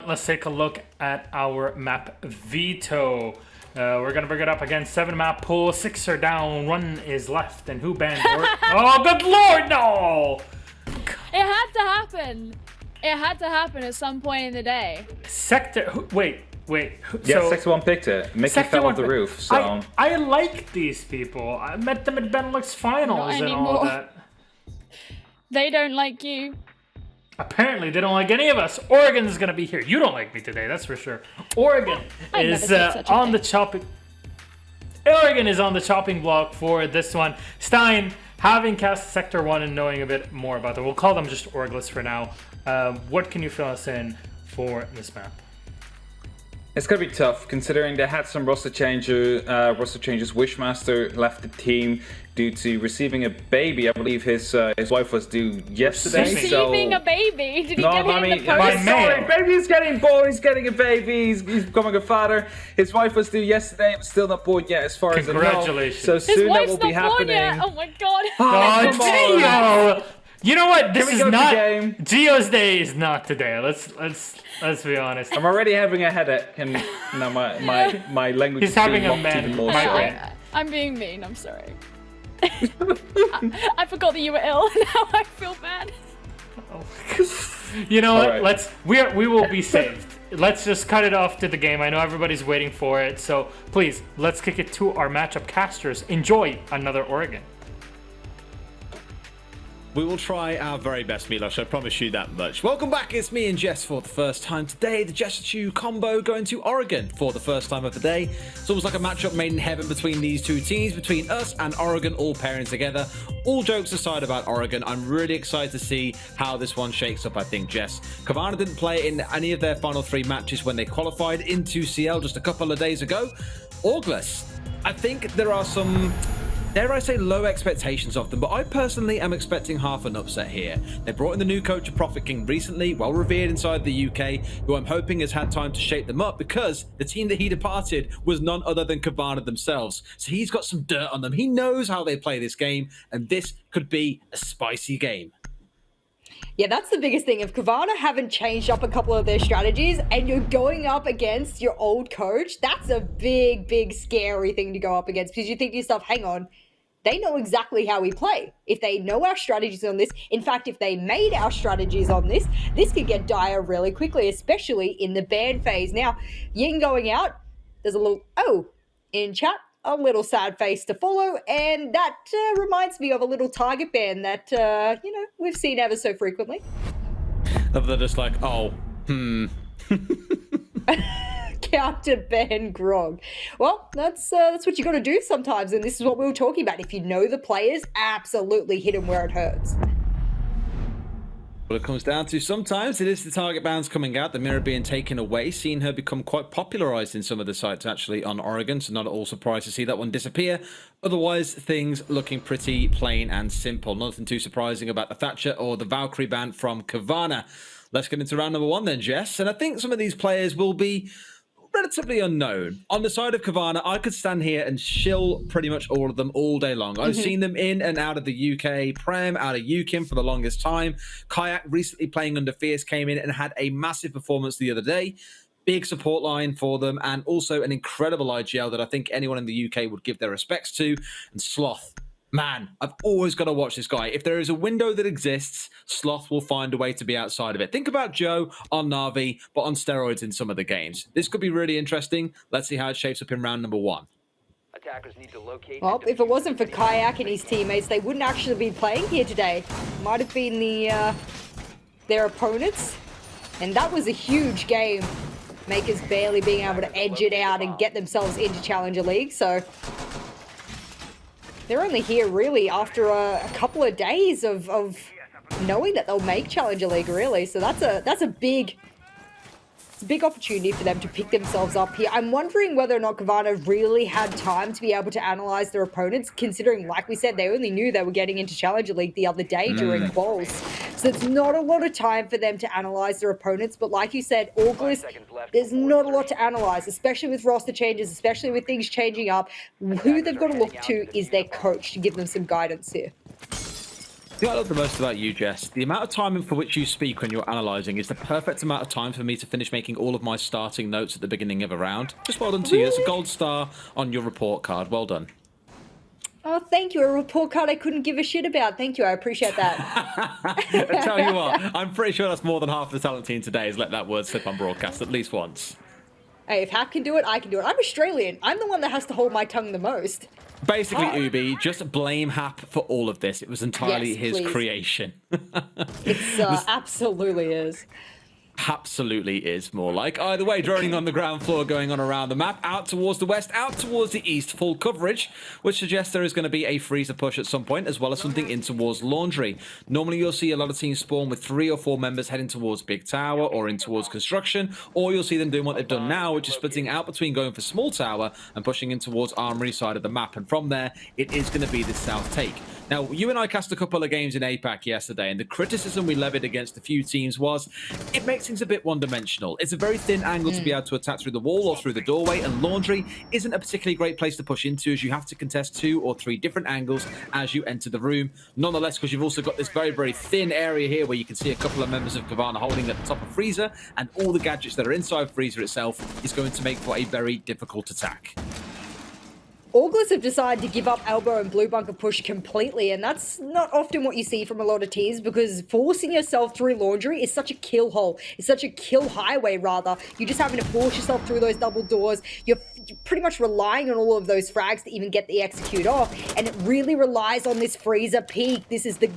let's take a look at our map Veto. We're gonna bring it up again. 7-map pool, 6 are down, 1 is left, and who banned Oh, good lord, no! It had to happen. It had to happen at some point in the day. Wait. Yeah, So, Sector 1 picked it. Mickey fell off the roof, so... I like these people. I met them at Benelux Finals and all of that. They don't like you. Apparently, they don't like any of us. Oregon's gonna be here. You don't like me today, that's for sure. Oregon is on the chopping. Oregon is on the chopping block for this one. Stein, having cast Sector 1 and knowing a bit more about it, we'll call them just Orgless for now. What can you fill us in for this map? It's gonna be tough, considering they had some roster changes. Wishmaster left the team due to receiving a baby. I believe his wife was due yesterday. Receiving a baby? Did he get hit in the post? Sorry, baby's getting born. He's getting a baby. He's becoming a father. His wife was due yesterday. But still not born yet, as far as I know. Congratulations. So soon that will be happening. Yet. Oh my god. Oh, Gio! You know what? This is not. Gio's day is not today. Let's be honest. I'm already having a headache, and now my language. He's is having a even more migraine. I'm being mean. I'm sorry. I forgot that you were ill. Now I feel bad. You know what? Right. We will be saved. Let's just cut it off to the game. I know everybody's waiting for it, so please let's kick it to our matchup casters. Enjoy another Oregon. We will try our very best, Milosh, I promise you that much. Welcome back, it's me and Jess for the first time today. The Jess and Chu combo going to Oregon for the first time of the day. It's almost like a matchup made in heaven between these two teams, between us and Oregon all pairing together. All jokes aside about Oregon, I'm really excited to see how this one shakes up, I think, Jess. Cowana didn't play in any of their final 3 matches when they qualified into CL just a couple of days ago. Orgless, I think there are some... dare I say, low expectations of them, but I personally am expecting half an upset here. They brought in the new coach of Prophet King recently, well revered inside the UK, who I'm hoping has had time to shape them up because the team that he departed was none other than Cowana themselves. So he's got some dirt on them. He knows how they play this game, and this could be a spicy game. Yeah, that's the biggest thing. If Cowana haven't changed up a couple of their strategies and you're going up against your old coach, that's a big, big, scary thing to go up against because you think to yourself, hang on, they know exactly how we play. If they know our strategies on this, in fact, if they made our strategies on this could get dire really quickly, especially in the ban phase. Now, Ying going out, there's a little, in chat, a little sad face to follow, and that reminds me of a little target ban that, we've seen ever so frequently. They're just like, Counter ban Grog. Well, that's what you got to do sometimes, and this is what we were talking about. If you know the players, absolutely hit them where it hurts. What it comes down to sometimes it is the target bans coming out, the mirror being taken away, seeing her become quite popularized in some of the sites actually on Oregon, so not at all surprised to see that one disappear. Otherwise, things looking pretty plain and simple. Nothing too surprising about the Thatcher or the Valkyrie ban from Cowana. Let's get into round number 1 then, Jess, and I think some of these players will be relatively unknown. On the side of Cowana, I could stand here and shill pretty much all of them all day long. I've seen them in and out of the UK Prem, out of UKIM for the longest time. Kayak recently playing under Fierce came in and had a massive performance the other day. Big support line for them, and also an incredible IGL that I think anyone in the UK would give their respects to. And Sloth. Man, I've always got to watch this guy. If there is a window that exists, Sloth will find a way to be outside of it. Think about Joe on Na'Vi, but on steroids in some of the games. This could be really interesting. Let's see how it shapes up in round number 1. Attackers need to locate. Well, if it wasn't for Kayak and his teammates, they wouldn't actually be playing here today. Might have been their opponents, and that was a huge game. Makers barely being able to edge it out and get themselves into Challenger League, so they're only here really after a couple of days of knowing that they'll make Challenger League, really. So that's a big opportunity for them to pick themselves up here. I'm wondering whether or not Cowana really had time to be able to analyze their opponents, considering, like we said, they only knew they were getting into Challenger League the other day during quals. So it's not a lot of time for them to analyze their opponents. But like you said, Orgless, there's not a lot to analyze, especially with roster changes, especially with things changing up. Who they've got to look to is their coach to give them some guidance here. What I love the most about you, Jess, the amount of time for which you speak when you're analysing is the perfect amount of time for me to finish making all of my starting notes at the beginning of a round. Just well done to you. It's a gold star on your report card. Well done. Oh, thank you. A report card I couldn't give a shit about. Thank you. I appreciate that. I tell you what, I'm pretty sure that's more than half the talent team today has let that word slip on broadcast at least once. Hey, if Hap can do it, I can do it. I'm Australian. I'm the one that has to hold my tongue the most. Basically, Ubi, just blame Hap for all of this. It was entirely his creation. It absolutely is. Absolutely is more like. Either way, droning on the ground floor, going on around the map, out towards the west, out towards the east, full coverage, which suggests there is going to be a freezer push at some point, as well as something in towards laundry. Normally, you'll see a lot of teams spawn with 3 or 4 members heading towards big tower or in towards construction, or you'll see them doing what they've done now, which is splitting out between going for small tower and pushing in towards armory side of the map. And from there, it is going to be the south take. Now, you and I cast a couple of games in APAC yesterday, and the criticism we levied against a few teams was it makes things a bit one-dimensional. It's a very thin angle to be able to attack through the wall or through the doorway, and laundry isn't a particularly great place to push into, as you have to contest 2 or 3 different angles as you enter the room. Nonetheless, because you've also got this very, very thin area here where you can see a couple of members of Cowana holding at the top of freezer, and all the gadgets that are inside freezer itself is going to make for a very difficult attack. Orgless have decided to give up elbow and blue bunker push completely, and that's not often what you see from a lot of teams, because forcing yourself through laundry is such a kill hole. It's such a kill highway, rather. You're just having to force yourself through those double doors. You're pretty much relying on all of those frags to even get the execute off, and it really relies on this freezer peak. This is the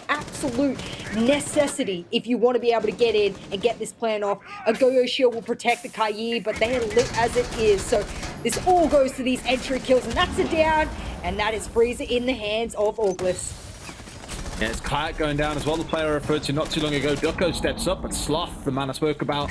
absolute necessity if you want to be able to get in and get this plan off. A Go-Yo shield will protect the Kayi, but they are lit as it is, so this all goes to these entry kills, and that's a down, and that is freezer in the hands of Orgless. Yeah, it's Kayak going down as well. The player I referred to not too long ago, Ducko, steps up, but Sloth, the man I spoke about,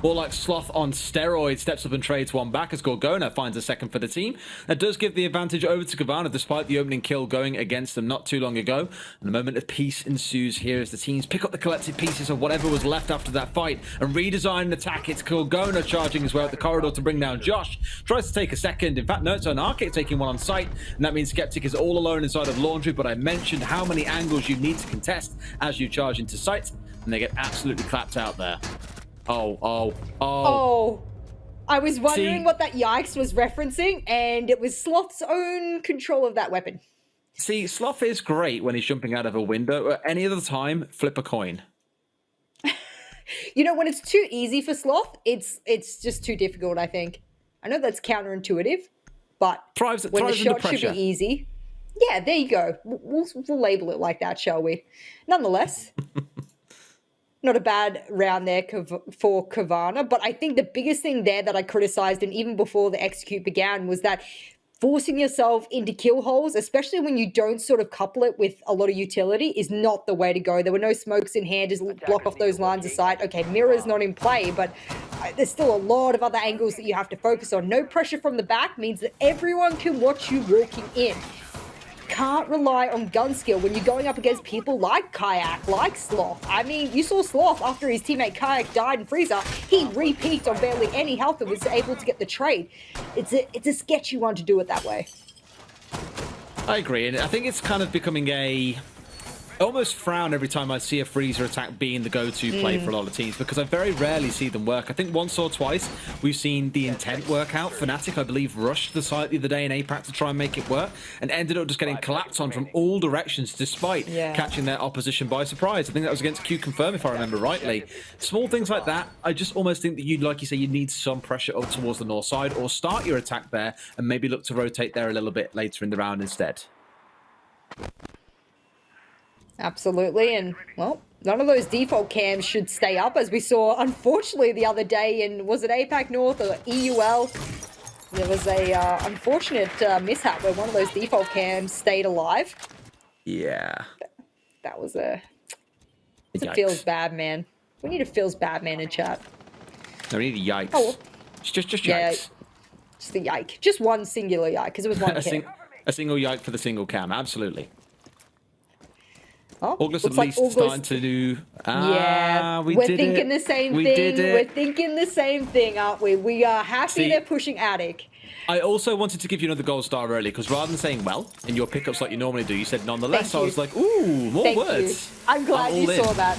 more like Sloth on steroids, steps up and trades one back as Gorgona finds a second for the team. That does give the advantage over to Cowana, despite the opening kill going against them not too long ago. And a moment of peace ensues here as the teams pick up the collected pieces of whatever was left after that fight and redesign an attack. It's Gorgona charging as well at the corridor to bring down Josh. Tries to take a second. In fact, no, it's Anarchic taking one on site, and that means Skeptic is all alone inside of laundry, but I mentioned how many angles you need to contest as you charge into sight, and they get absolutely clapped out there. Oh. I was wondering what that yikes was referencing, and it was Sloth's own control of that weapon. See, Sloth is great when he's jumping out of a window. At any other time, flip a coin. You know, when it's too easy for Sloth, it's just too difficult, I think. I know that's counterintuitive, but when the shot should be easy. Yeah, there you go. We'll label it like that, shall we? Nonetheless... Not a bad round there for Cowana, but I think the biggest thing there that I criticized, and even before the execute began, was that forcing yourself into kill holes, especially when you don't sort of couple it with a lot of utility, is not the way to go. There were no smokes in hand, just block off those lines of sight. Okay, mirror's not in play, but there's still a lot of other angles that you have to focus on. No pressure from the back means that everyone can watch you walking in. Can't rely on gun skill when you're going up against people like Kayak, like Sloth. I mean, you saw Sloth after his teammate Kayak died in freezer. He re-peaked on barely any health and was able to get the trade. It's a sketchy one to do it that way. I agree, and I think it's kind of becoming I almost frown every time I see a freezer attack being the go-to play for a lot of teams, because I very rarely see them work. I think once or twice we've seen the intent work out. Fnatic, I believe, rushed the site the other day in APAC to try and make it work, and ended up just getting collapsed on from all directions despite catching their opposition by surprise. I think that was against Q Confirm, if I remember rightly. Small things like that, I just almost think that like you say, you need some pressure up towards the north side, or start your attack there and maybe look to rotate there a little bit later in the round instead. Absolutely, and well, none of those default cams should stay up, as we saw, unfortunately, the other day in, was it APAC North or EUL? There was a unfortunate mishap where one of those default cams stayed alive. Yeah. That was a feels bad man. We need a feels bad man in chat. No, we need a yikes. Oh, well. It's just yikes. Yeah, just a yike. Just one singular yike, because it was one cam. A single yike for the single cam, absolutely. Oh, Orgless at least starting to do... yeah, we're thinking the same thing. We're thinking the same thing, aren't we? We are happy they're pushing Attic. I also wanted to give you another gold star early because rather than saying well in your pickups like you normally do, you said nonetheless. Thank I you. was like, ooh, more Thank words. you. I'm glad you saw that.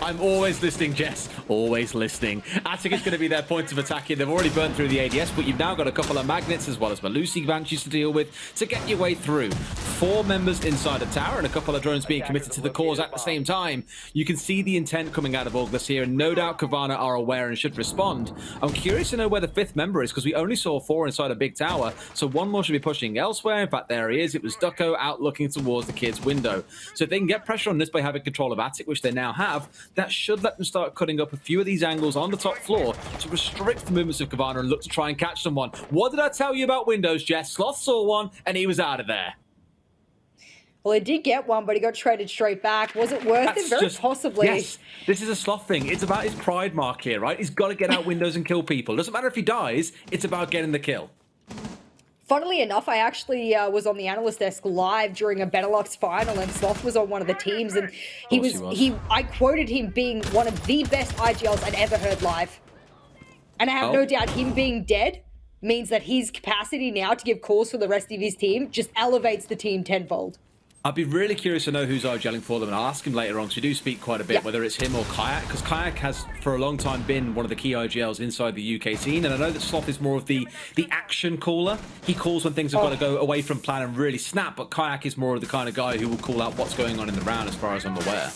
I'm always listening, Jess. Always listening. Attic is going to be their point of attack here. They've already burned through the ADS, but you've now got a couple of magnets as well as Malusi Banshees to deal with to get your way through. 4 members inside a tower and a couple of drones being committed to the cause at the same time. You can see the intent coming out of Orgless here, and no doubt Cowana are aware and should respond. I'm curious to know where the 5th member is because we only saw 4 inside a big tower, so 1 more should be pushing elsewhere. In fact, there he is. It was Ducko out looking towards the kid's window. So if they can get pressure on this by having control of Attic, which they now have, that should let them start cutting up a few of these angles on the top floor to restrict the movements of Cowana and look to try and catch someone. What did I tell you about windows, Jess? Sloth saw one and he was out of there. Well, he did get one, but he got traded straight back. Was it worth it? Very possibly. Yes, this is a Sloth thing. It's about his pride mark here, right? He's got to get out windows and kill people. Doesn't matter if he dies, it's about getting the kill. Funnily enough, I actually was on the analyst desk live during a Benelux final, and Sloth was on one of the teams, and I quoted him being one of the best IGLs I'd ever heard live. And I have no doubt him being dead means that his capacity now to give calls for the rest of his team just elevates the team tenfold. I'd be really curious to know who's IGLing for them, and I'll ask him later on because we do speak quite a bit, whether it's him or Kayak, because Kayak has for a long time been one of the key IGLs inside the UK scene, and I know that Sloth is more of the action caller. He calls when things have got to go away from plan and really snap, but Kayak is more of the kind of guy who will call out what's going on in the round as far as I'm aware.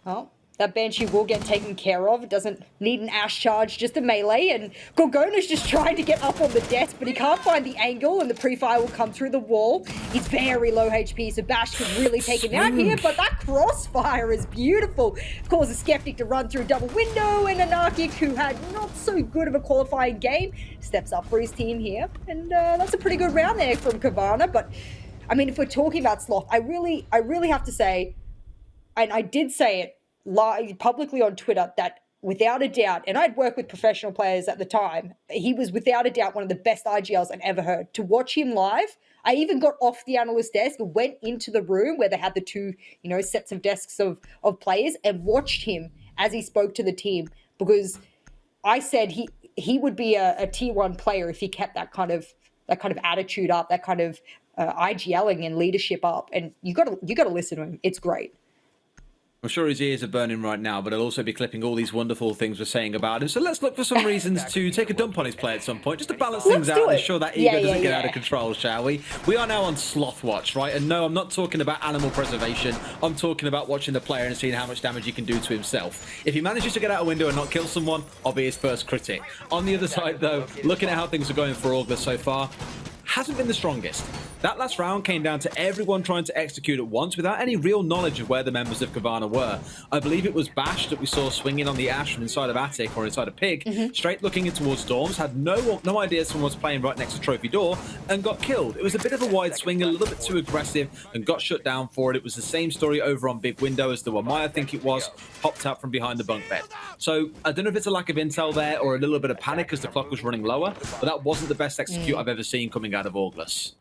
Oh. That Banshee will get taken care of. It doesn't need an Ash charge, just a melee. And Gorgona's just trying to get up on the desk, but he can't find the angle, and the pre-fire will come through the wall. He's very low HP, so Bash could really take him out here, but that crossfire is beautiful. Causes Skeptic to run through double window, and Anarchic, who had not so good of a qualifying game, steps up for his team here. And that's a pretty good round there from Cowana. But, I mean, if we're talking about Sloth, I really have to say, and I did say it publicly on Twitter, that without a doubt, and I'd worked with professional players at the time, he was without a doubt one of the best IGLs I'd ever heard. To watch him live, I even got off the analyst desk, went into the room where they had the 2, sets of desks of players, and watched him as he spoke to the team, because I said he would be a tier 1 player if he kept that kind of attitude up, that kind of IGLing and leadership up. And you got to listen to him. It's great. I'm sure his ears are burning right now, but I'll also be clipping all these wonderful things we're saying about him. So let's look for some reasons to take a dump on his play at some point, just to balance things out and ensure that ego doesn't get out of control, shall we? We are now on Sloth Watch, right? And no, I'm not talking about animal preservation. I'm talking about watching the player and seeing how much damage he can do to himself. If he manages to get out a window and not kill someone, I'll be his first critic. On the other side, though, looking at how things are going for Orgless so far, hasn't been the strongest. That last round came down to everyone trying to execute at once without any real knowledge of where the members of Cowana were. I believe it was Bash that we saw swinging on the Ash from inside of Attic or inside of Pig, straight looking in towards Storms, had no idea someone was playing right next to Trophy Door, and got killed. It was a bit of a wide swing, a little bit too aggressive, and got shut down for it. It was the same story over on Big Window as the one I think it was, popped out from behind the bunk bed. So I don't know if it's a lack of intel there or a little bit of panic as the clock was running lower, but that wasn't the best execute I've ever seen coming out of Orgless.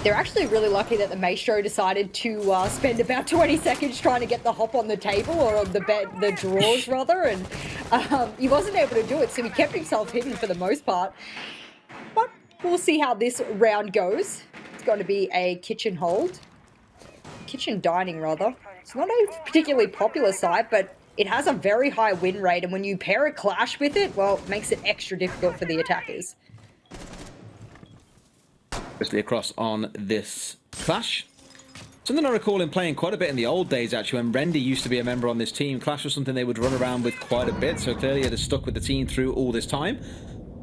They're actually really lucky that the Maestro decided to spend about 20 seconds trying to get the hop on the table, or on the drawers rather, and he wasn't able to do it, so he kept himself hidden for the most part. But we'll see how this round goes. It's going to be a kitchen hold. Kitchen dining, rather. It's not a particularly popular site, but it has a very high win rate, and when you pair a clash with it, well, it makes it extra difficult for the attackers. Especially across on this clash. Something I recall him playing quite a bit in the old days, actually, when Rendy used to be a member on this team. Clash was something they would run around with quite a bit, so clearly it has stuck with the team through all this time.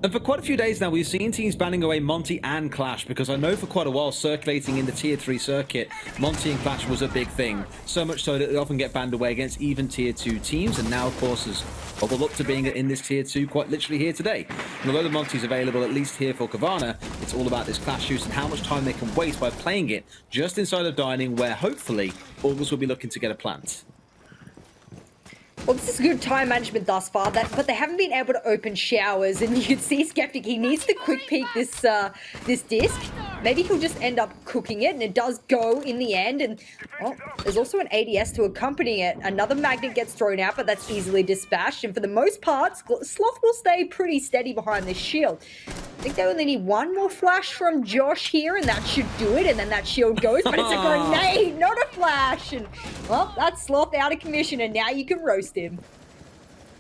And for quite a few days now, we've seen teams banning away Monty and Clash, because I know for quite a while, circulating in the Tier 3 circuit, Monty and Clash was a big thing. So much so that they often get banned away against even Tier 2 teams, and now, of course, has bubbled up to being in this Tier 2 quite literally here today. And although the Monty's available, at least here for Cowana, it's all about this Clash use and how much time they can waste by playing it just inside of Dining, where hopefully Orgless will be looking to get a plant. Well, this is good time management thus far, but they haven't been able to open showers, and you can see Skeptic, he needs to quick peek this disc. maybe he'll just end up cooking it, and it does go in the end. And well, there's also an ADS to accompany it. Another magnet gets thrown out, but that's easily dispatched. And for the most part, Sloth will stay pretty steady behind this shield. I think they only need one more flash from Josh here, and that should do it. And then that shield goes, but it's a grenade, not a flash. And well, that's Sloth out of commission, and now you can roast him.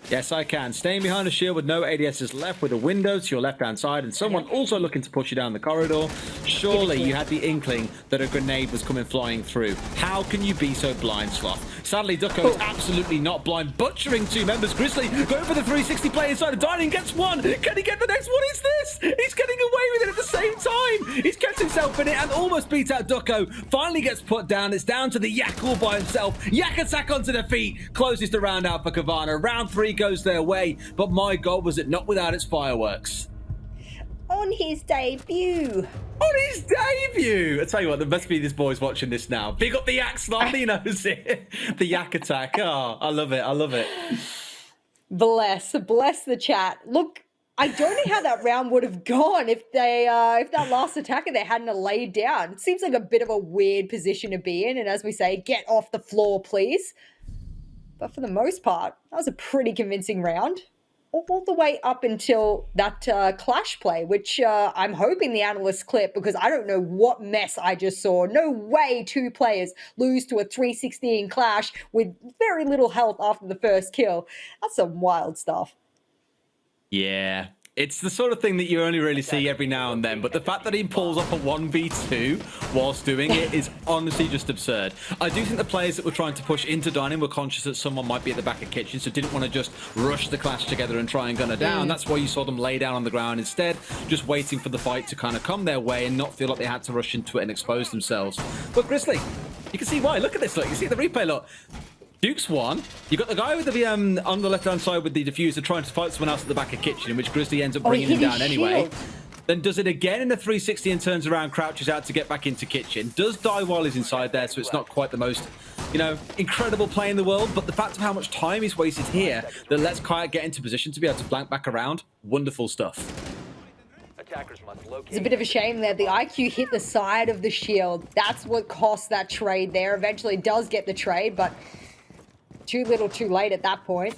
Yes, I can. Staying behind a shield with no ADSs left, with a window to your left-hand side, and someone also looking to push you down the corridor. Surely you had the inkling that a grenade was coming flying through. How can you be so blind, Sloth? Sadly, Ducko is absolutely not blind, butchering two members. Grizzly going for the 360 play inside of Dining, gets one. Can he get the next? What is this? He's getting away with it at the same time. He's kept himself in it and almost beat out Ducko. Finally gets put down. It's down to the Yak all by himself. Yak attack onto the feet. Closes the round out for Cowana. Round 3 goes their way, but my God, was it not without its fireworks. On his debut. On his debut! I tell you what, there must be this boy's watching this now. Big up the Yak, Sloth, he knows it. The Yak attack. Oh, I love it. I love it. Bless the chat. Look, I don't know how that round would have gone if that last attacker they hadn't laid down. It seems like a bit of a weird position to be in, and as we say, get off the floor, please. But for the most part, that was a pretty convincing round. All the way up until that clash play, which I'm hoping the analysts clip, because I don't know what mess I just saw. No way 2 players lose to a 316 clash with very little health after the first kill. That's some wild stuff. Yeah. It's the sort of thing that you only really see every now and then, but the fact that he pulls off a 1v2 whilst doing it is honestly just absurd. I do think the players that were trying to push into Dining were conscious that someone might be at the back of kitchen, so didn't want to just rush the clash together and try and gun her down. That's why you saw them lay down on the ground instead, just waiting for the fight to kind of come their way and not feel like they had to rush into it and expose themselves. But Grizzly, you can see why. Look at this. Look, you see the replay. Look. Duke's won. You got the guy with the on the left-hand side with the diffuser trying to fight someone else at the back of kitchen, in which Grizzly ends up bringing him down anyway. Then does it again in the 360 and turns around, crouches out to get back into kitchen. Does die while he's inside there, so it's not quite the most, you know, incredible play in the world. But the fact of how much time he's wasted here that lets Kaya get into position to be able to flank back around, wonderful stuff. It's a bit of a shame that the IQ hit the side of the shield. That's what cost that trade there. Eventually does get the trade, but too little too late at that point.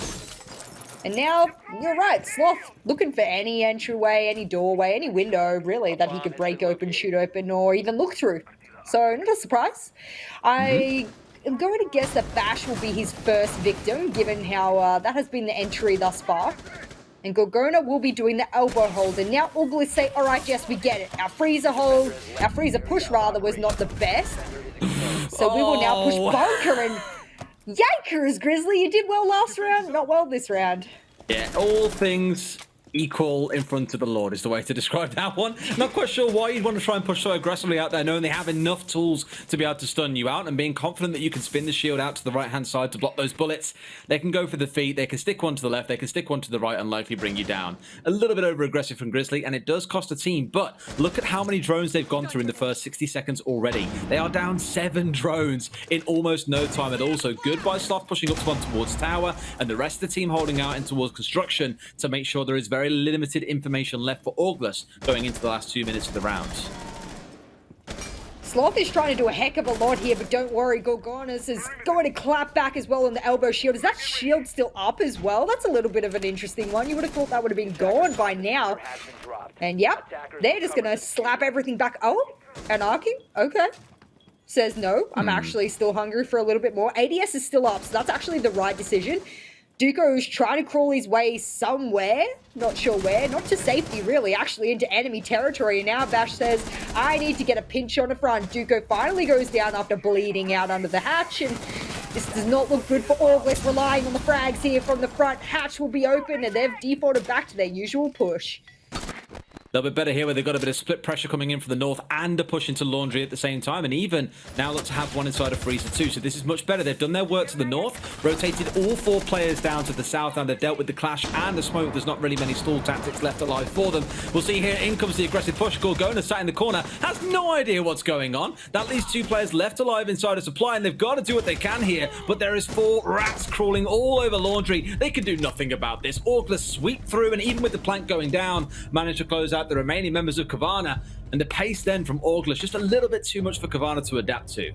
And now, you're right, Sloth looking for any entryway, any doorway, any window, really, that he could break open, shoot open, or even look through. So, not a surprise. I am going to guess that Bash will be his first victim, given how that has been the entry thus far. And Gorgona will be doing the elbow hold. And now Orgless say, all right, yes, we get it. Our freezer hold, our freezer push, rather, was not the best. So we will now push Bunker and... Yikers, Grizzly, you did well last round, not well this round. Yeah, all things equal in front of the Lord is the way to describe that one. Not quite sure why you'd want to try and push so aggressively out there, knowing they have enough tools to be able to stun you out, and being confident that you can spin the shield out to the right-hand side to block those bullets. They can go for the feet, they can stick one to the left, they can stick one to the right and likely bring you down. A little bit over-aggressive from Grizzly, and it does cost a team, but look at how many drones they've gone through in the first 60 seconds already. They are down 7 drones in almost no time at all, so good by Sloth pushing up one towards tower, and the rest of the team holding out in towards construction to make sure there is very limited information left for Orgless going into the last 2 minutes of the round. Sloth is trying to do a heck of a lot here, but don't worry, Gorgonis is going to clap back as well on the elbow shield. Is that shield still up as well? That's a little bit of an interesting one. You would have thought that would have been gone by now. And yep, they're just going to slap everything back. Oh, Anarchy? Okay. Says no, I'm actually still hungry for a little bit more. ADS is still up, so that's actually the right decision. Duco is trying to crawl his way somewhere, not sure where, not to safety really, actually into enemy territory. And now Bash says, I need to get a pinch on the front. Duco finally goes down after bleeding out under the hatch, and this does not look good for Orgless, relying on the frags here from the front. Hatch will be open, and they've defaulted back to their usual push. A little bit better here where they've got a bit of split pressure coming in from the north and a push into Laundry at the same time, and even now look to have one inside of Freezer too, so this is much better. They've done their work to the north, rotated all 4 players down to the south, and they've dealt with the clash and the smoke. There's not really many stall tactics left alive for them. We'll see here, in comes the aggressive push. Gorgona sat in the corner, has no idea what's going on. That leaves 2 players left alive inside of supply, and they've got to do what they can here, but there is 4 rats crawling all over Laundry. They can do nothing about this. Orgless sweep through, and even with the plank going down, managed to close out out the remaining members of Cowana, and the pace then from Orgless just a little bit too much for Cowana to adapt to.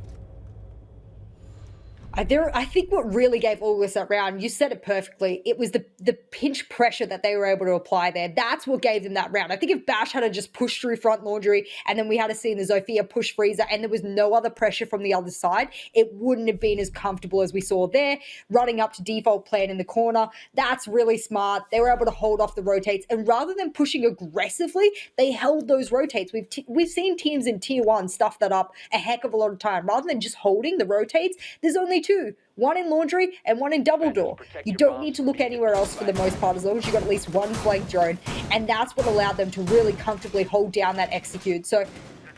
I think what really gave Orgless that round, you said it perfectly, it was the pinch pressure that they were able to apply there. That's what gave them that round. I think if Bash had to just push through front laundry and then we had to see the Zofia push Freezer and there was no other pressure from the other side, it wouldn't have been as comfortable as we saw there. Running up to default plan in the corner, that's really smart. They were able to hold off the rotates, and rather than pushing aggressively, they held those rotates. We've seen teams in tier 1 stuff that up a heck of a lot of time. Rather than just holding the rotates, there's only 2. One in laundry and one in double door. You don't need to look anywhere else for the most part, as long as you've got at least one flank drone. And that's what allowed them to really comfortably hold down that execute. So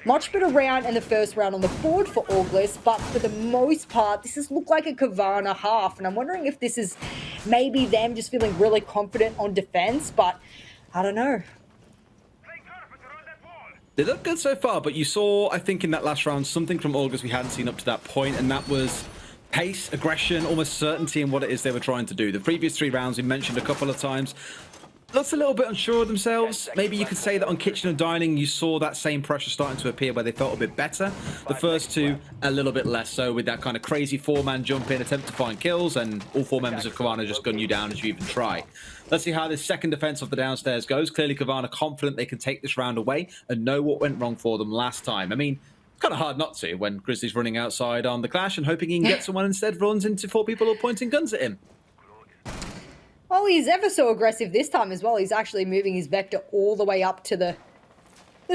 much better round in the first round on the board for Orgless, but for the most part, this has looked like a Cowana half. And I'm wondering if this is maybe them just feeling really confident on defense, but I don't know. They look good so far, but you saw, I think, in that last round, something from Orgless we hadn't seen up to that point, and that was pace, aggression, almost certainty in what it is they were trying to do. The previous 3 rounds we mentioned a couple of times, looked a little bit unsure of themselves. Maybe you could say that on Kitchen and Dining you saw that same pressure starting to appear where they felt a bit better. The first 2 a little bit less so, with that kind of crazy 4-man jump in, attempt to find kills, and all 4 members of Cowana just gun you down as you even try. Let's see how this second defense of the downstairs goes. Clearly Cowana confident they can take this round away and know what went wrong for them last time. I mean, kind of hard not to when Grizzly's running outside on the Clash and hoping he can get someone instead runs into 4 people who are pointing guns at him. Well, he's ever so aggressive this time as well. He's actually moving his vector all the way up to the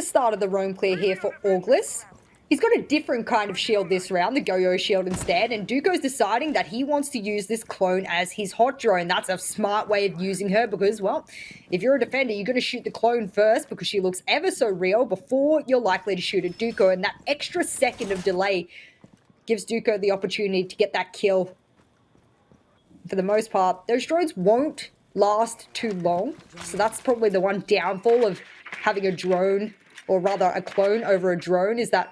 start of the roam clear here for Orgless. He's got a different kind of shield this round, the Go-Yo shield instead, and Duco's deciding that he wants to use this clone as his hot drone. That's a smart way of using her because, well, if you're a defender, you're going to shoot the clone first because she looks ever so real before you're likely to shoot at Duco, and that extra second of delay gives Duco the opportunity to get that kill. For the most part, those drones won't last too long, so that's probably the one downfall of having a drone, or rather a clone over a drone, is that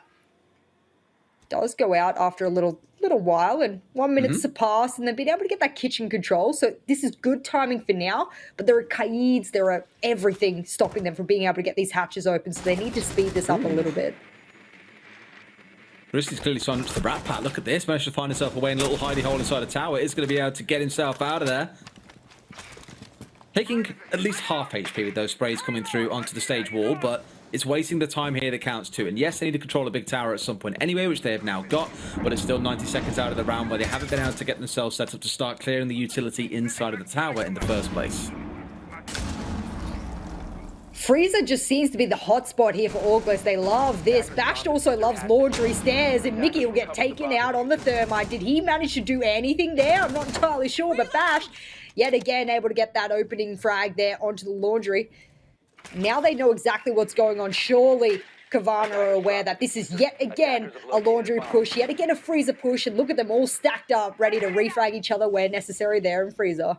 does go out after a little while, and 1 minute to pass, and then being able to get that kitchen control. So this is good timing for now, but there are Kaids, there are everything stopping them from being able to get these hatches open, so they need to speed this up a little bit. Grizzly's clearly signed up to the Rat Pack. Look at this, managed to find himself away in a little hidey hole inside a tower. Is going to be able to get himself out of there. Taking at least half HP with those sprays coming through onto the stage wall, but it's wasting the time here that counts too. And yes, they need to control a big tower at some point anyway, which they have now got, but it's still 90 seconds out of the round where they haven't been able to get themselves set up to start clearing the utility inside of the tower in the first place. Freezer just seems to be the hotspot here for Orgless. They love this. Bashed also loves laundry stairs, and Mickey will get taken out on the thermite. Did he manage to do anything there? I'm not entirely sure, but Bash, yet again, able to get that opening frag there onto the laundry. Now they know exactly what's going on. Surely Cowana are aware that this is yet again a laundry push, yet again a Freezer push, and look at them all stacked up, ready to refrag each other where necessary there in Freezer.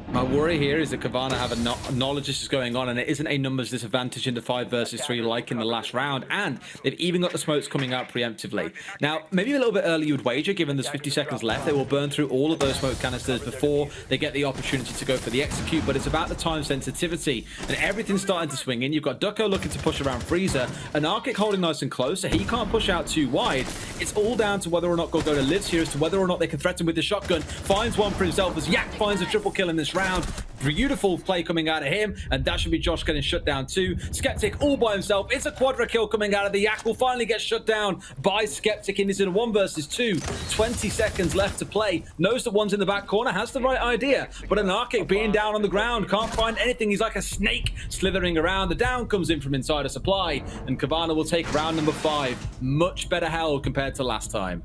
My worry here is that Cowana have a knowledge this is going on, and it isn't a numbers disadvantage in the 5 versus 3 like in the last round, and they've even got the smokes coming out preemptively. Now, maybe a little bit early you would wager, given there's 50 seconds left. They will burn through all of those smoke canisters before they get the opportunity to go for the execute, but it's about the time sensitivity, and everything's starting to swing in. You've got Ducko looking to push around Freezer, and Arctic holding nice and close, so he can't push out too wide. It's all down to whether or not Gogoda lives here, as to whether or not they can threaten with the shotgun. Finds one for himself as Yak finds a triple kill in this round. Beautiful play coming out of him, and that should be Josh getting shut down too. Skeptic all by himself. It's a quadra kill coming out of the Yak. Will finally get shut down by Skeptic in this in a 1 versus 2. 20 seconds left to play. Knows that one's in the back corner, has the right idea, but an Arctic being down on the ground, can't find anything. He's like a snake slithering around. The down comes in from inside a supply, and Cowana will take round number 5. Much better held compared to last time.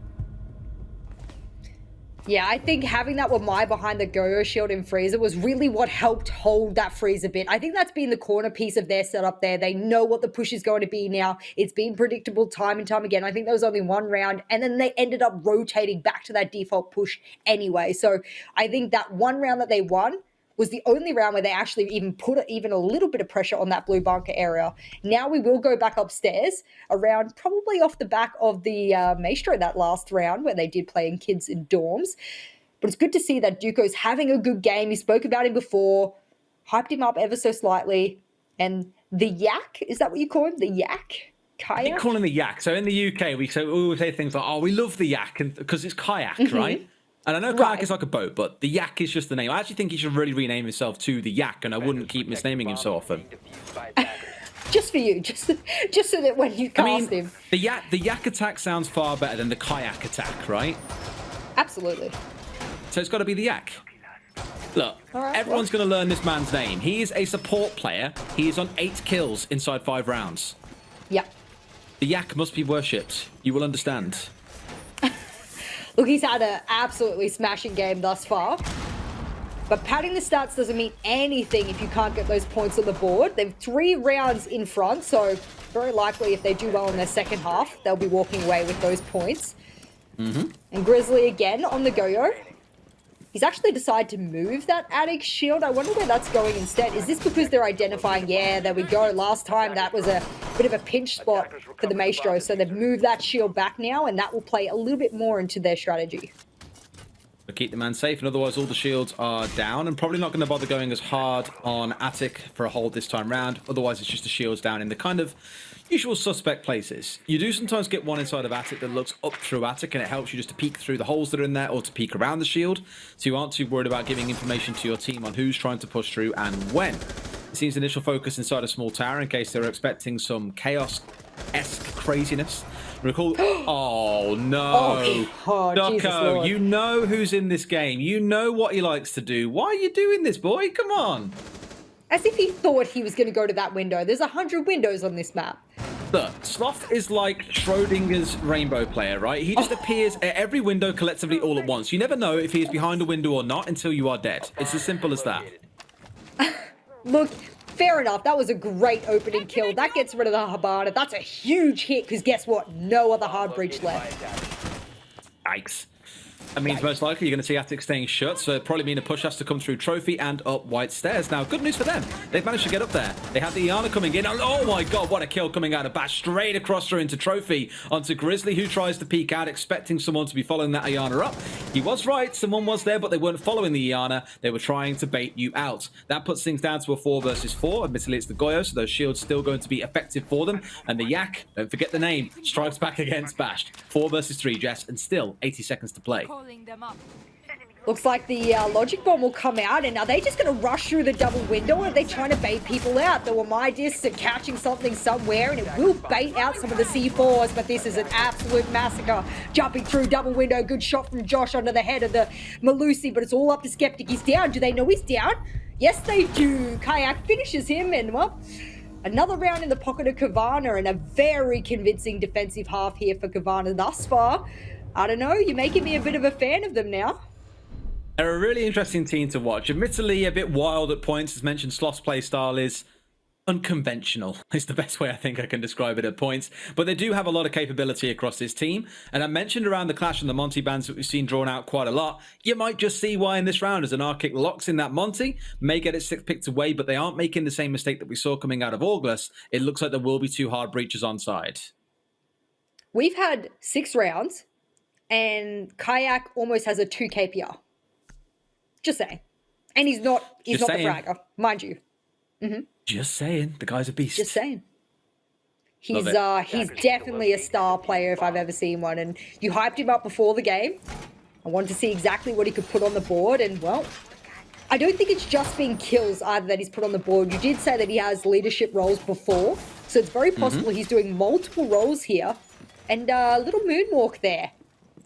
Yeah, I think having that Wamai behind the Go-Yo shield in Freezer was really what helped hold that Freezer bit. I think that's been the corner piece of their setup there. They know what the push is going to be now. It's been predictable time and time again. I think there was only 1 round, and then they ended up rotating back to that default push anyway. So I think that 1 round that they won was the only round where they actually even put even a little bit of pressure on that blue bunker area. Now we will go back upstairs around probably off the back of the Maestro that last round where they did play in kids in dorms. But it's good to see that Duco's having a good game. We spoke about him before, hyped him up ever so slightly, and the yak. Is that what you call him? The yak? I Kayak? call him the yak. So in the UK, we say things like, "Oh, we love the yak," because it's kayak, right? And I know kayak is like a boat, but the yak is just the name. I actually think he should really rename himself to the yak, and I wouldn't keep misnaming him so often. Just for you, just so that when you cast him. The yak attack sounds far better than the kayak attack, right? Absolutely. So it's got to be the yak. Look, everyone's going to learn this man's name. He is a support player. He is on 8 kills inside 5 rounds. Yep. The yak must be worshipped. You will understand. Look, he's had an absolutely smashing game thus far. But padding the stats doesn't mean anything if you can't get those points on the board. They've 3 rounds in front, so very likely if they do well in their second half, they'll be walking away with those points. And Grizzly again on the go-yo. He's actually decided to move that attic shield. I wonder where that's going instead. Is this because they're identifying, yeah, there we go. Last time that was a bit of a pinch spot for the Maestro. So they've moved that shield back now, and that will play a little bit more into their strategy. But keep the man safe, and otherwise all the shields are down, and probably not going to bother going as hard on attic for a hold this time round. Otherwise, it's just the shields down in the kind of usual suspect places. You do sometimes get one inside of attic that looks up through attic, and it helps you just to peek through the holes that are in there or to peek around the shield, so you aren't too worried about giving information to your team on who's trying to push through and when. It seems initial focus inside a small tower in case they're expecting some chaos-esque craziness. Recall. Oh no, Ducko, you know who's in this game. You know what he likes to do. Why are you doing this, boy? Come on. As if he thought he was going to go to that window. There's 100 windows on this map. Look, Sloth is like Schrodinger's rainbow player, right? He just appears at every window collectively all at once. You never know if he is behind a window or not until you are dead. It's as simple as that. Look, fair enough. That was a great opening kill. That gets rid of the Habana. That's a huge hit because guess what? No other hard breach left. Yikes. That means most likely you're going to see attic staying shut, so it'll probably mean a push has to come through Trophy and up White Stairs. Now, good news for them. They've managed to get up there. They have the Iana coming in. Oh my god, what a kill coming out of Bash. Straight across her into Trophy onto Grizzly, who tries to peek out, expecting someone to be following that Iana up. He was right, someone was there, but they weren't following the Iana. They were trying to bait you out. That puts things down to a 4 versus 4. Admittedly, it's the Goyo, so those shields still going to be effective for them. And the Yak, don't forget the name, strikes back against Bash. 4 versus 3, Jess, and still 80 seconds to play. Looks like the logic bomb will come out, and are they just going to rush through the double window, or are they trying to bait people out? The Wamai are catching something somewhere, and it will bait out some of the C4s, but this is an absolute massacre. Jumping through double window, good shot from Josh onto the head of the Malusi, but it's all up to Skeptic. He's down. Do they know he's down? Yes, they do. Kayak finishes him, and well, another round in the pocket of Cowana, and a very convincing defensive half here for Cowana thus far. I don't know, you're making me a bit of a fan of them now. They're a really interesting team to watch. Admittedly, a bit wild at points. As mentioned, Sloth's play style is unconventional. It's the best way I think I can describe it at points. But they do have a lot of capability across this team. And I mentioned around the clash and the Monty bans that we've seen drawn out quite a lot. You might just see why in this round as an R-Kick locks in that Monty. May get its 6 picked away, but they aren't making the same mistake that we saw coming out of Orgless. It looks like there will be 2 hard breaches on side. We've had 6 rounds, and Kayak almost has a 2 KPR. Just saying. And he's not the fragger, mind you. Just saying. The guy's a beast. Just saying. He's definitely a star player if I've ever seen one. And you hyped him up before the game. I wanted to see exactly what he could put on the board. And, well, I don't think it's just been kills either that he's put on the board. You did say that he has leadership roles before. So it's very possible he's doing multiple roles here. And a little moonwalk there.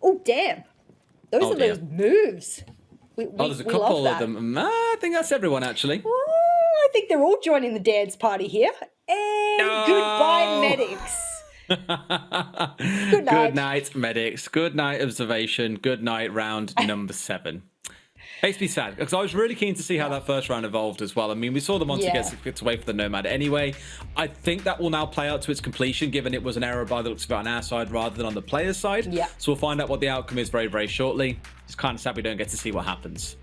Oh, damn. Those are those moves. There's a couple of them. I think that's everyone, actually. Oh, I think they're all joining the dance party here. And goodbye, medics. Good night. Good night, medics. Good night, observation. Good night, round number 7. Makes me sad, because I was really keen to see how that first round evolved as well. I mean, we saw the Monty get 6 picks away for the Nomad anyway. I think that will now play out to its completion, given it was an error by the looks of it on our side rather than on the player's side. Yeah. So we'll find out what the outcome is very, very shortly. It's kind of sad we don't get to see what happens.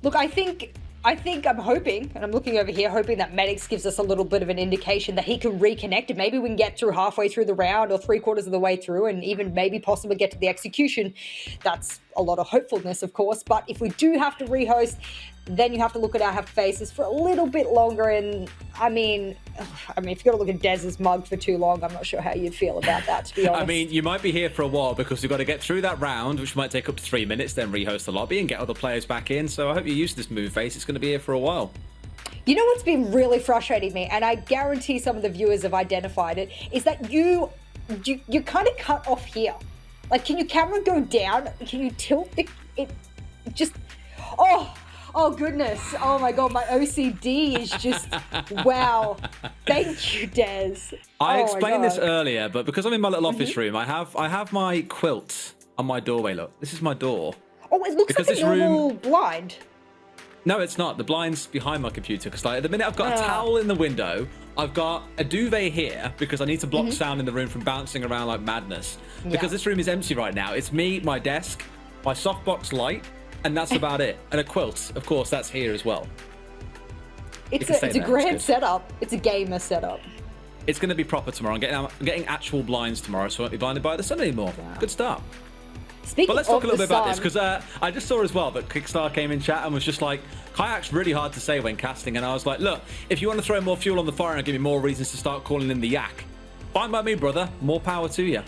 Look, I think I'm hoping, and I'm looking over here, hoping that Medics gives us a little bit of an indication that he can reconnect, and maybe we can get through halfway through the round or 3/4 of the way through, and even maybe possibly get to the execution. That's a lot of hopefulness, of course, but if we do have to rehost, Then you have to look at our faces for a little bit longer. And I mean, if you got to look at Dez's mug for too long, I'm not sure how you'd feel about that, to be honest. I mean, you might be here for a while because we've got to get through that round, which might take up to 3 minutes, then rehost the lobby and get other players back in. So I hope you're used to this move face. It's going to be here for a while. You know what's been really frustrating me, and I guarantee some of the viewers have identified it, is that you kind of cut off here. Like, can your camera go down? Can you tilt it just... Oh goodness. Oh my god, my OCD is just... Wow. Thank you, Dez. I explained this earlier, but because I'm in my little office room, I have my quilt on my doorway. Look, this is my door. Oh, it looks like a normal blind. No, it's not. The blind's behind my computer because, like, at the minute I've got a towel in the window. I've got a duvet here because I need to block sound in the room from bouncing around like madness. Because this room is empty right now. It's me, my desk, my softbox light, and that's about it. And a quilt, of course, that's here as well. It's a grand setup. It's a gamer setup. It's going to be proper tomorrow. I'm getting actual blinds tomorrow, so I won't be blinded by the sun anymore. Wow. Good start. But let's talk a little bit about this, because I just saw as well that Kickstar came in chat and was just like, Kayak's really hard to say when casting. And I was like, look, if you want to throw more fuel on the fire and give me more reasons to start calling in the yak, fine by me, brother. More power to you.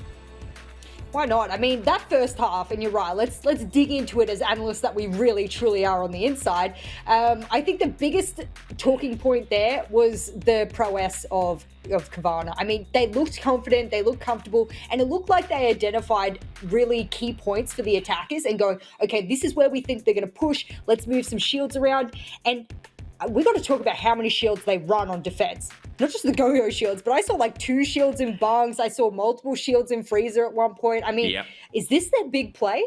Why not? I mean, that first half, and you're right, let's dig into it as analysts that we really, truly are on the inside. I think the biggest talking point there was the prowess of Cowana. I mean, they looked confident, they looked comfortable, and it looked like they identified really key points for the attackers and going, okay, this is where we think they're going to push. Let's move some shields around. And we got to talk about how many shields they run on defense. Not just the go-go shields, but I saw like 2 shields in bunks. I saw multiple shields in freezer at one point. I mean, is this their big play?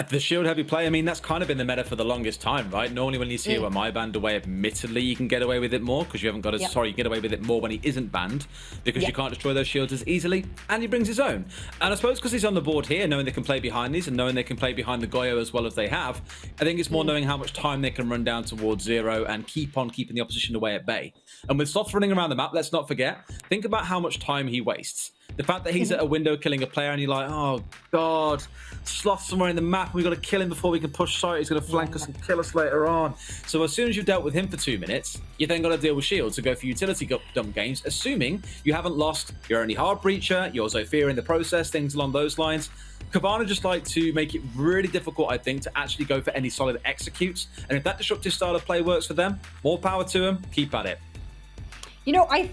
The shield heavy play, I mean, that's kind of been the meta for the longest time, right? Normally when you see a my banned away, admittedly, you can get away with it more because you haven't got you can get away with it more when he isn't banned because you can't destroy those shields as easily, and he brings his own. And I suppose because he's on the board here, knowing they can play behind these and knowing they can play behind the Goyo as well as they have, I think it's more knowing how much time they can run down towards 0 and keep on keeping the opposition away at bay. And with Sloth running around the map, let's not forget, think about how much time he wastes. The fact that he's at a window killing a player and you're like, oh god, Sloth somewhere in the map, we've got to kill him before we can push side, he's going to flank us and kill us later on. So as soon as you've dealt with him for 2 minutes, you then got to deal with shields to go for utility dump games, assuming you haven't lost your only hard breacher, your Zofia in the process, things along those lines. Cowana just like to make it really difficult, I think, to actually go for any solid executes. And if that disruptive style of play works for them, more power to them, keep at it. You know, I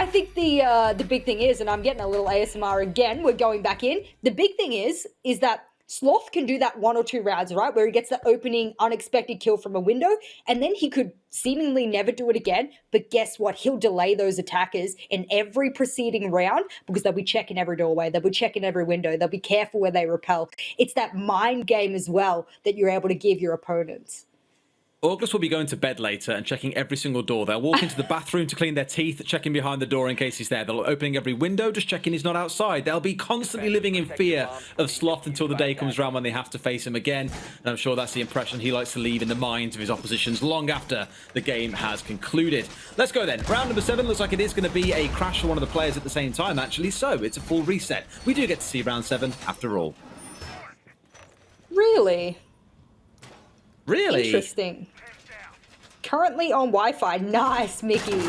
think the big thing is, and I'm getting a little ASMR again, we're going back in. The big thing is that Sloth can do that 1 or 2 rounds, right? Where he gets the opening unexpected kill from a window, and then he could seemingly never do it again. But guess what? He'll delay those attackers in every preceding round because they'll be checking every doorway. They'll be checking every window. They'll be careful where they repel. It's that mind game as well that you're able to give your opponents. Orgless will be going to bed later and checking every single door. They'll walk into the bathroom to clean their teeth, checking behind the door in case he's there. They'll opening every window, just checking he's not outside. They'll be constantly living in fear of Sloth until the day comes around when they have to face him again. And I'm sure that's the impression he likes to leave in the minds of his oppositions long after the game has concluded. Let's go then. Round number 7 looks like it is going to be a crash for one of the players at the same time, actually. So it's a full reset. We do get to see round 7 after all. Really? Really? Interesting. Currently on Wi-Fi. Nice, Mickey.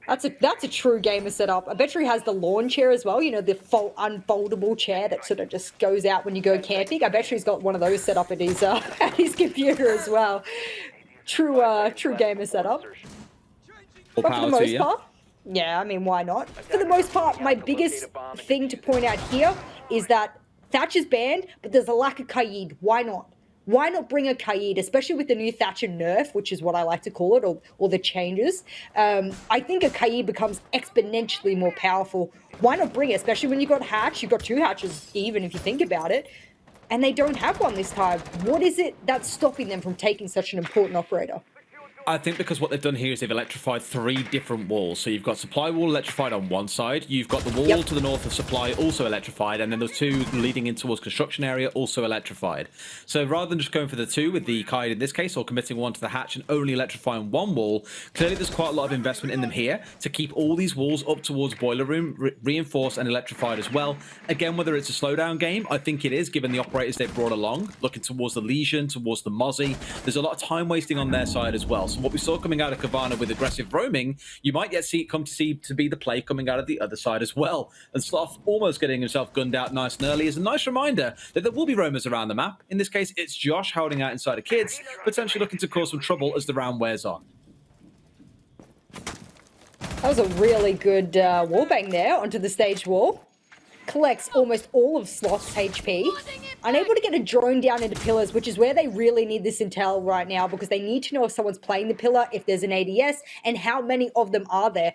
That's a true gamer setup. I bet he has the lawn chair as well. You know, the unfoldable chair that sort of just goes out when you go camping. I bet he's got one of those set up at his computer as well. True gamer setup. But for the most part, yeah, I mean, why not? For the most part, my biggest thing to point out here is that Thatcher's banned, but there's a lack of Kaid. Why not? Why not bring a Kaid, especially with the new Thatcher nerf, which is what I like to call it, or the changes. I think a Kaid becomes exponentially more powerful. Why not bring it, especially when you've got Hatch? You've got 2 Hatches even, if you think about it. And they don't have one this time. What is it that's stopping them from taking such an important operator? I think because what they've done here is they've electrified 3 different walls. So you've got supply wall electrified on one side, you've got the wall to the north of supply also electrified, and then those 2 leading in towards construction area also electrified. So rather than just going for the 2 with the kite in this case, or committing 1 to the hatch and only electrifying 1 wall, clearly there's quite a lot of investment in them here to keep all these walls up towards boiler room, reinforced and electrified as well. Again, whether it's a slowdown game, I think it is, given the operators they've brought along, looking towards the Legion, towards the Mozzie. There's a lot of time wasting on their side as well. So what we saw coming out of Cowana with aggressive roaming, you might yet see it come to be the play coming out of the other side as well. And Sloth almost getting himself gunned out nice and early is a nice reminder that there will be roamers around the map. In this case, it's Josh holding out inside of Kids, potentially looking to cause some trouble as the round wears on. That was a really good wallbang there onto the stage wall. Collects almost all of Sloth's HP. Unable to get a drone down into pillars, which is where they really need this intel right now, because they need to know if someone's playing the pillar, if there's an ADS, and how many of them are there.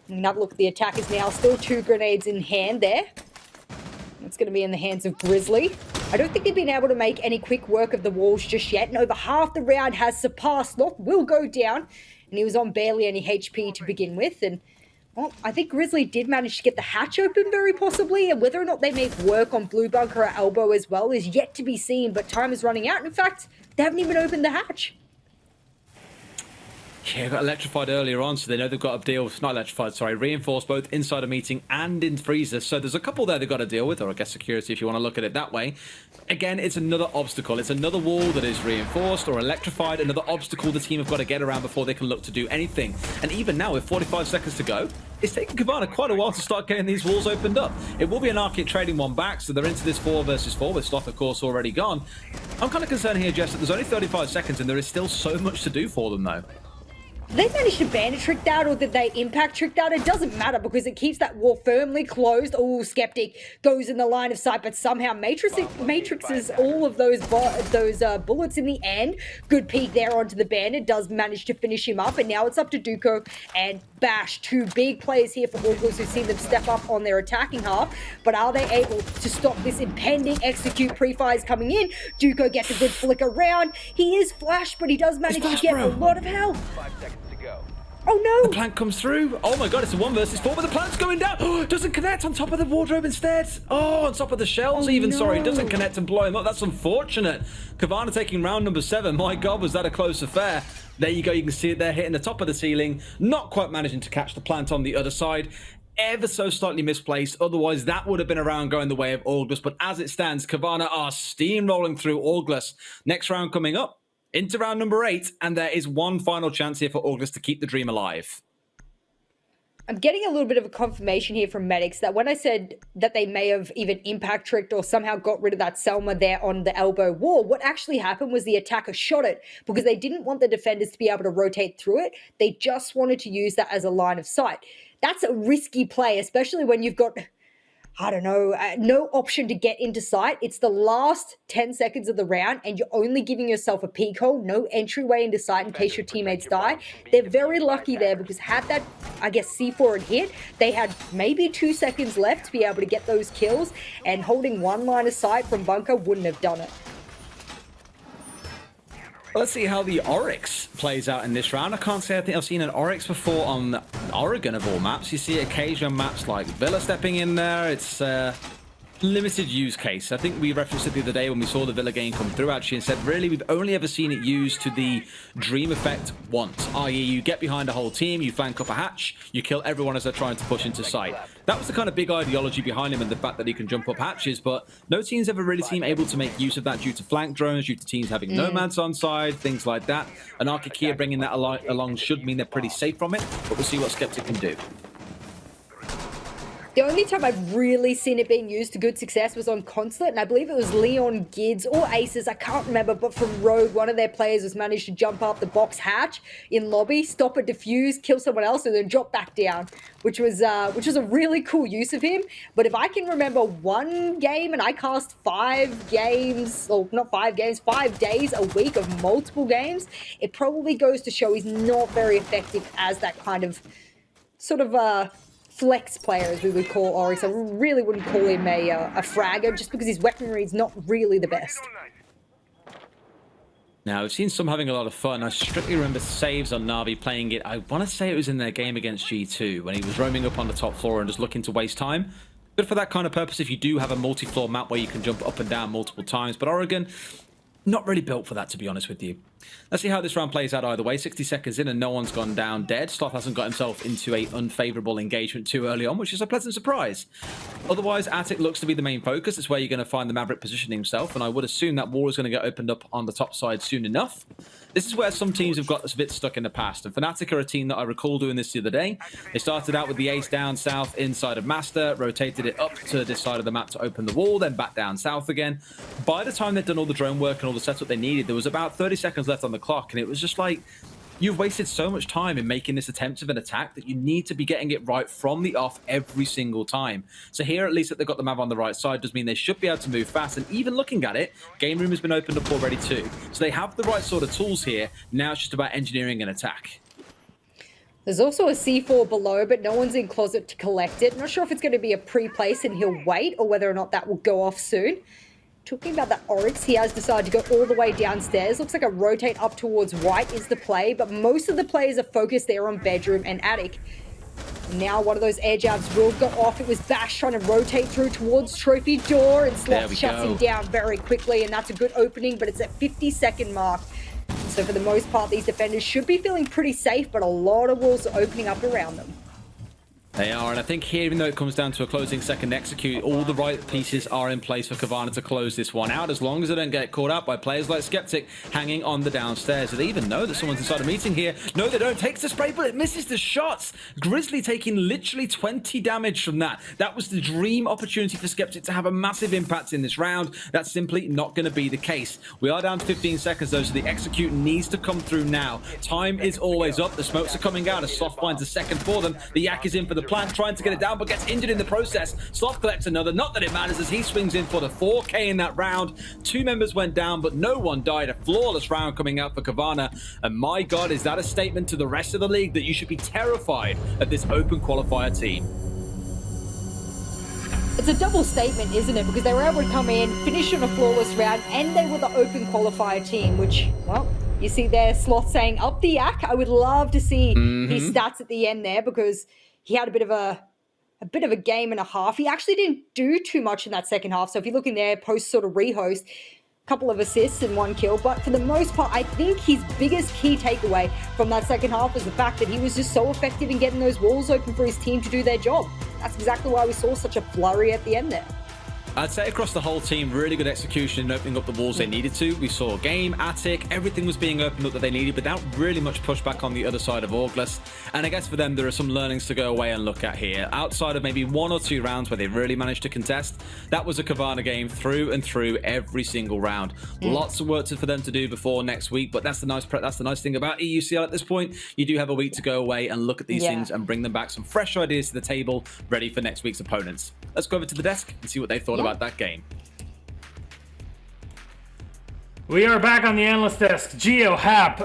Another look at the attackers now. Still 2 grenades in hand there. It's going to be in the hands of Grizzly. I don't think they've been able to make any quick work of the walls just yet, and over half the round has surpassed. Sloth will go down, and he was on barely any HP to begin with, and well, I think Grizzly did manage to get the hatch open very possibly, and whether or not they make work on Blue Bunker or Elbow as well is yet to be seen, but time is running out. And in fact, they haven't even opened the hatch. Yeah, got electrified earlier on, so they know they've got to deal with, not electrified, sorry, reinforced both inside a meeting and in freezer. So there's a couple there they've got to deal with, or I guess security if you want to look at it that way. Again, it's another obstacle. It's another wall that is reinforced or electrified, another obstacle the team have got to get around before they can look to do anything. And even now, with 45 seconds to go, it's taken Cowana quite a while to start getting these walls opened up. It will be an Arcade trading 1 back, so they're into this 4 versus 4 with Sloth, of course, already gone. I'm kind of concerned here, Jess, that there's only 35 seconds and there is still so much to do for them, though. They managed to bandit trick that, or did they impact trick that? It doesn't matter because it keeps that wall firmly closed. Oh, Skeptic goes in the line of sight, but somehow matrixes all of those bullets in the end. Good peek there onto the bandit, does manage to finish him up, and now it's up to Duco and Bash, 2 big players here for Orgless who've seen them step up on their attacking half, but are they able to stop this impending execute? Pre-fires coming in. Duco gets a good flick around. He is flashed, but he does manage to get a lot of health. 5 seconds to go. Oh no! The plant comes through. Oh my god, it's a 1 versus 4, but the plant's going down. Oh, doesn't connect on top of the wardrobe instead. Oh, on top of the shells even, sorry. Doesn't connect and blow him up. That's unfortunate. Cowana taking round number 7. My god, was that a close affair. There you go, you can see it there hitting the top of the ceiling. Not quite managing to catch the plant on the other side. Ever so slightly misplaced. Otherwise, that would have been a round going the way of Orgless. But as it stands, Cowana are steamrolling through Orgless. Next round coming up. Into round number 8, and there is one final chance here for Orgless to keep the dream alive. I'm getting a little bit of a confirmation here from Medics that when I said that they may have even impact tricked or somehow got rid of that Selma there on the elbow wall, what actually happened was the attacker shot it because they didn't want the defenders to be able to rotate through it. They just wanted to use that as a line of sight. That's a risky play, especially when you've got, I don't know, no option to get into sight. It's the last 10 seconds of the round and you're only giving yourself a peek hole, no entryway into sight in case your teammates die. They're very lucky there because had that, I guess, C4 had hit, they had maybe 2 seconds left to be able to get those kills, and holding 1 line of sight from bunker wouldn't have done it. Let's see how the Oryx plays out in this round. I can't say I think I've seen an Oryx before on Oregon of all maps. You see occasional maps like Villa stepping in there. It's limited use case. I think we referenced it the other day when we saw the Villa game come through actually and said really we've only ever seen it used to the dream effect once, i.e. you get behind a whole team, you flank up a hatch, you kill everyone as they're trying to push into sight. That was the kind of big ideology behind him and the fact that he can jump up hatches, but no team's ever really seemed able to make use of that due to flank drones, due to teams having nomads on side, things like that. And Arcakia bringing that along should mean they're pretty safe from it, but we'll see what Skeptic can do. The only time I've really seen it being used to good success was on Consulate, and I believe it was Leon Gids or Aces, I can't remember, but from Rogue, one of their players was managed to jump up the box hatch in lobby, stop a defuse, kill someone else, and then drop back down, which was a really cool use of him. But if I can remember one game, and I cast 5 games, or not 5 games, 5 days a week of multiple games, it probably goes to show he's not very effective as that kind of sort of flex player, as we would call Oryx. I really wouldn't call him a fragger just because his weaponry is not really the best. Now, we've seen some having a lot of fun. I strictly remember saves on Na'Vi playing it. I want to say it was in their game against G2 when he was roaming up on the top floor and just looking to waste time. Good for that kind of purpose if you do have a multi-floor map where you can jump up and down multiple times. But Oregon, not really built for that, to be honest with you. Let's see how this round plays out either way. 60 seconds in and no one's gone down dead. Sloth hasn't got himself into an unfavorable engagement too early on, which is a pleasant surprise. Otherwise, Attic looks to be the main focus. It's where you're going to find the Maverick positioning himself, and I would assume that wall is going to get opened up on the top side soon enough. This is where some teams have got a bit stuck in the past, and Fnatic are a team that I recall doing this the other day. They started out with the ace down south inside of Master, rotated it up to this side of the map to open the wall, then back down south again. By the time they'd done all the drone work and all the setup they needed, there was about 30 seconds left on the clock, and it was just like, you've wasted so much time in making this attempt of an attack that you need to be getting it right from the off every single time. So here, at least that they've got the map on the right side, does mean they should be able to move fast. And even looking at it, game room has been opened up already too. So they have the right sort of tools here. Now it's just about engineering an attack. There's also a C4 below, but no one's in closet to collect it. Not sure if it's going to be a pre-place and he'll wait, or whether or not that will go off soon. Talking about that Oryx, he has decided to go all the way downstairs. Looks like a rotate up towards white is the play, but most of the players are focused there on bedroom and attic. Now one of those air jabs will go off. It was Bash trying to rotate through towards trophy door, and Sloth shuts him down very quickly, and that's a good opening, but it's at 50-second mark. So for the most part, these defenders should be feeling pretty safe, but a lot of walls are opening up around them. They are, and I think here, even though it comes down to a closing second execute, all the right pieces are in place for Cowana to close this one out, as long as they don't get caught out by players like Skeptic hanging on the downstairs. Do they even know that someone's inside a meeting here? No, they don't. Takes the spray, but it misses the shots. Grizzly taking literally 20 damage from that. That was the dream opportunity for Skeptic to have a massive impact in this round. That's simply not going to be the case. We are down to 15 seconds, though, so the execute needs to come through now. Time is always up. The smokes are coming out as Sloth finds a second for them. The Yak is in for the plant, trying to get it down, but gets injured in the process. Sloth collects another, not that it matters, as he swings in for the 4K in that round. 2 members went down, but no one died. A flawless round coming out for Cowana. And my God, is that a statement to the rest of the league that you should be terrified of this open qualifier team? It's a double statement, isn't it? Because they were able to come in, finish on a flawless round, and they were the open qualifier team, which, well, you see there, Sloth saying up the Yak. I would love to see his stats at the end there, because he had a bit of a game and a half. He actually didn't do too much in that second half. So if you look in there, post sort of rehost, a couple of assists and 1 kill. But for the most part, I think his biggest key takeaway from that second half was the fact that he was just so effective in getting those walls open for his team to do their job. That's exactly why we saw such a flurry at the end there. I'd say across the whole team, really good execution in opening up the walls they needed to. We saw game, attic, everything was being opened up that they needed, without really much pushback on the other side of Orgless. And I guess for them, there are some learnings to go away and look at here. Outside of maybe 1 or 2 rounds where they really managed to contest, that was a Cowana game through and through every single round. Lots of work for them to do before next week, but that's the nice thing about EUCL at this point. You do have a week to go away and look at these things and bring them back some fresh ideas to the table, ready for next week's opponents. Let's go over to the desk and see what they thought about that game. We are back on the analyst desk. Geo, Hap,